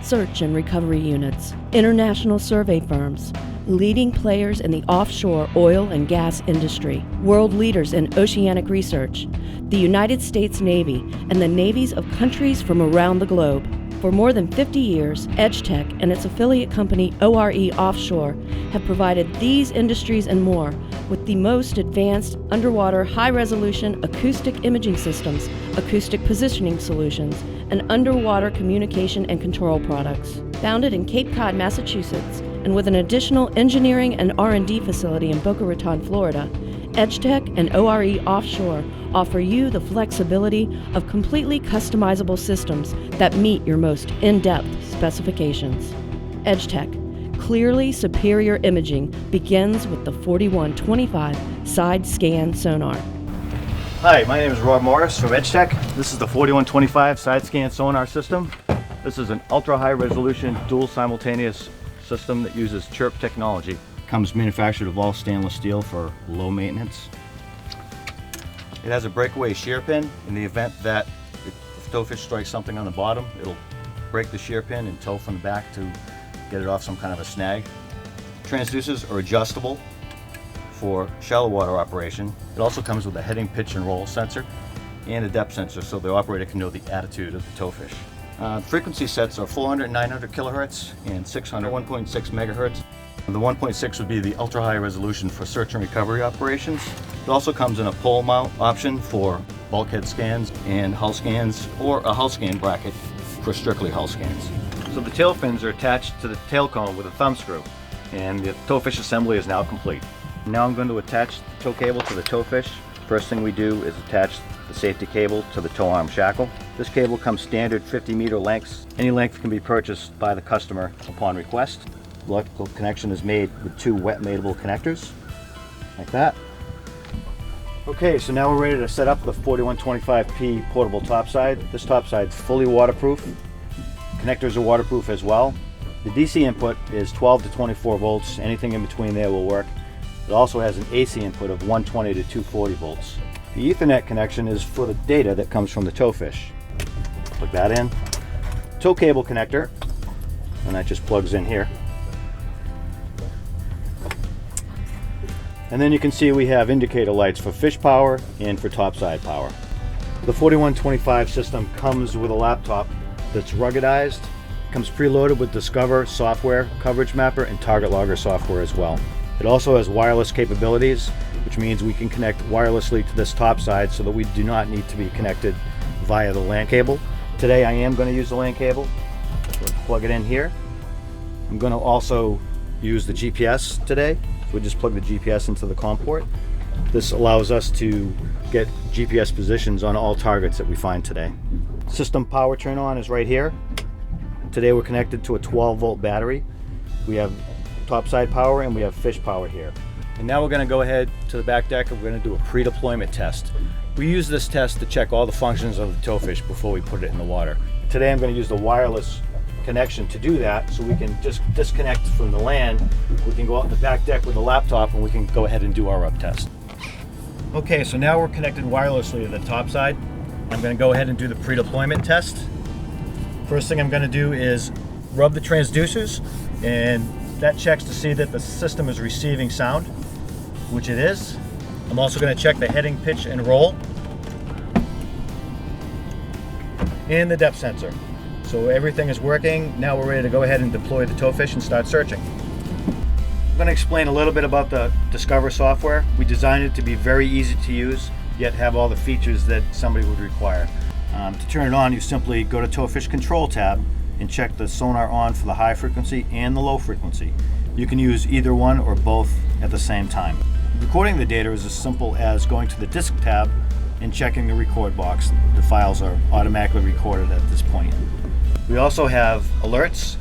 search and recovery units, international survey firms, leading players in the offshore oil and gas industry, world leaders in oceanic research, the United States Navy, and the navies of countries from around the globe. For more than 50 years, EdgeTech and its affiliate company ORE Offshore have provided these industries and more with the most advanced underwater high-resolution acoustic imaging systems, acoustic positioning solutions, and underwater communication and control products. Founded in Cape Cod, Massachusetts, and with an additional engineering and R&D facility in Boca Raton, Florida, EdgeTech and ORE Offshore offer you the flexibility of completely customizable systems that meet your most in-depth specifications. EdgeTech, clearly superior imaging, begins with the 4125 Side Scan Sonar. Hi, my name is Rob Morris from EdgeTech. This is the 4125 Side Scan Sonar System. This is an ultra-high resolution dual simultaneous system that uses CHIRP technology. Comes manufactured of all stainless steel for low maintenance. It has a breakaway shear pin. In the event that if towfish strikes something on the bottom, it'll break the shear pin and tow from the back to get it off some kind of a snag. Transducers are adjustable for shallow water operation. It also comes with a heading, pitch, and roll sensor and a depth sensor so the operator can know the attitude of the towfish. Frequency sets are 400 and 900 kilohertz and 600 1.6 megahertz. The 1.6 would be the ultra-high resolution for search and recovery operations. It also comes in a pole mount option for bulkhead scans and hull scans, or a hull scan bracket for strictly hull scans. So the tail fins are attached to the tail cone with a thumb screw, and the towfish assembly is now complete. Now I'm going to attach the tow cable to the towfish. First thing we do is attach the safety cable to the tow arm shackle. This cable comes standard 50-meter lengths. Any length can be purchased by the customer upon request. The electrical connection is made with two wet mateable connectors, like that. Okay, so now we're ready to set up the 4125P portable topside. This topside is fully waterproof. Connectors are waterproof as well. The DC input is 12 to 24 volts. Anything in between there will work. It also has an AC input of 120 to 240 volts. The Ethernet connection is for the data that comes from the towfish. Plug that in. Tow cable connector, and that just plugs in here. And then you can see we have indicator lights for fish power and for topside power. The 4125 system comes with a laptop that's ruggedized. Comes preloaded with Discover software, Coverage Mapper, and Target Logger software as well. It also has wireless capabilities, which means we can connect wirelessly to this topside so that we do not need to be connected via the LAN cable. Today I am going to use the LAN cable. We'll plug it in here. I'm going to also use the GPS today. We just plug the GPS into the COM port. This allows us to get GPS positions on all targets that we find today. System power turn on is right here. Today we're connected to a 12-volt battery. We have topside power and we have fish power here. And now we're going to go ahead to the back deck and we're going to do a pre-deployment test. We use this test to check all the functions of the towfish before we put it in the water. Today I'm going to use the wireless connection to do that, so we can just disconnect from the LAN. We can go out on the back deck with the laptop and we can go ahead and do our up test. Okay, so now we're connected wirelessly to the topside. I'm going to go ahead and do the pre-deployment test. First thing I'm going to do is rub the transducers, and that checks to see that the system is receiving sound, which it is. I'm also going to check the heading, pitch, and roll, and the depth sensor. So everything is working. Now we're ready to go ahead and deploy the towfish and start searching. I'm going to explain a little bit about the Discover software. We designed it to be very easy to use, yet have all the features that somebody would require. To turn it on, you simply go to Towfish Control tab and check the sonar on for the high frequency and the low frequency. You can use either one or both at the same time. Recording the data is as simple as going to the Disk tab and checking the record box. The files are automatically recorded at this point. We also have alerts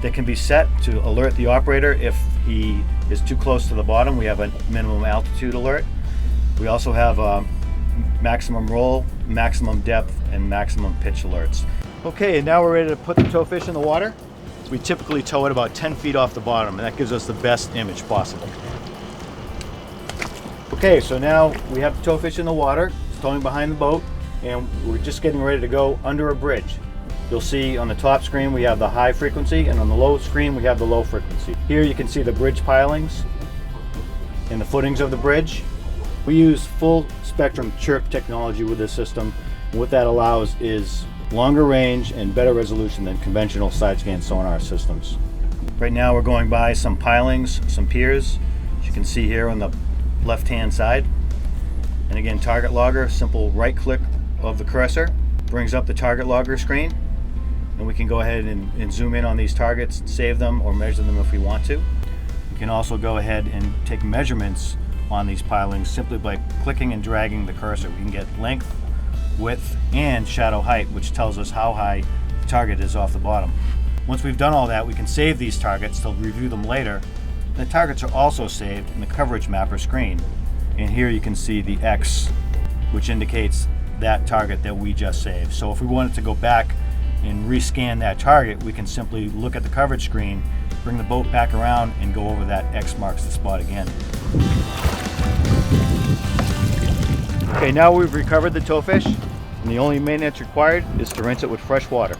that can be set to alert the operator if he is too close to the bottom. We have a minimum altitude alert. We also have maximum roll, maximum depth, and maximum pitch alerts. Okay, and now we're ready to put the towfish in the water. We typically tow it about 10 feet off the bottom, and that gives us the best image possible. Okay, so now we have the towfish in the water. It's towing behind the boat, and we're just getting ready to go under a bridge. You'll see on the top screen we have the high frequency, and on the low screen we have the low frequency. Here you can see the bridge pilings and the footings of the bridge. We use full spectrum CHIRP technology with this system. What that allows is longer range and better resolution than conventional side scan sonar systems. Right now we're going by some pilings, some piers, as you can see here on the left hand side. And again, target logger, simple right click of the cursor brings up the target logger screen, and we can go ahead and zoom in on these targets, save them, or measure them if we want to. We can also go ahead and take measurements on these pilings simply by clicking and dragging the cursor. We can get length, width, and shadow height, which tells us how high the target is off the bottom. Once we've done all that, we can save these targets to review them later. The targets are also saved in the coverage mapper screen. And here you can see the X, which indicates that target that we just saved. So if we wanted to go back and rescan that target, we can simply look at the coverage screen, bring the boat back around, and go over that X marks the spot again. Okay, now we've recovered the towfish, and the only maintenance required is to rinse it with fresh water.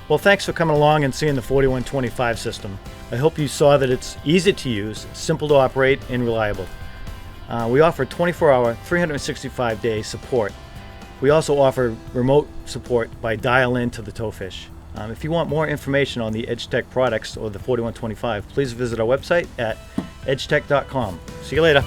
Well, thanks for coming along and seeing the 4125 system. I hope you saw that it's easy to use, simple to operate, and reliable. We offer 24-hour, 365-day support. We also offer remote support by dial-in to the towfish. If you want more information on the EdgeTech products or the 4125, please visit our website at edgetech.com. See you later.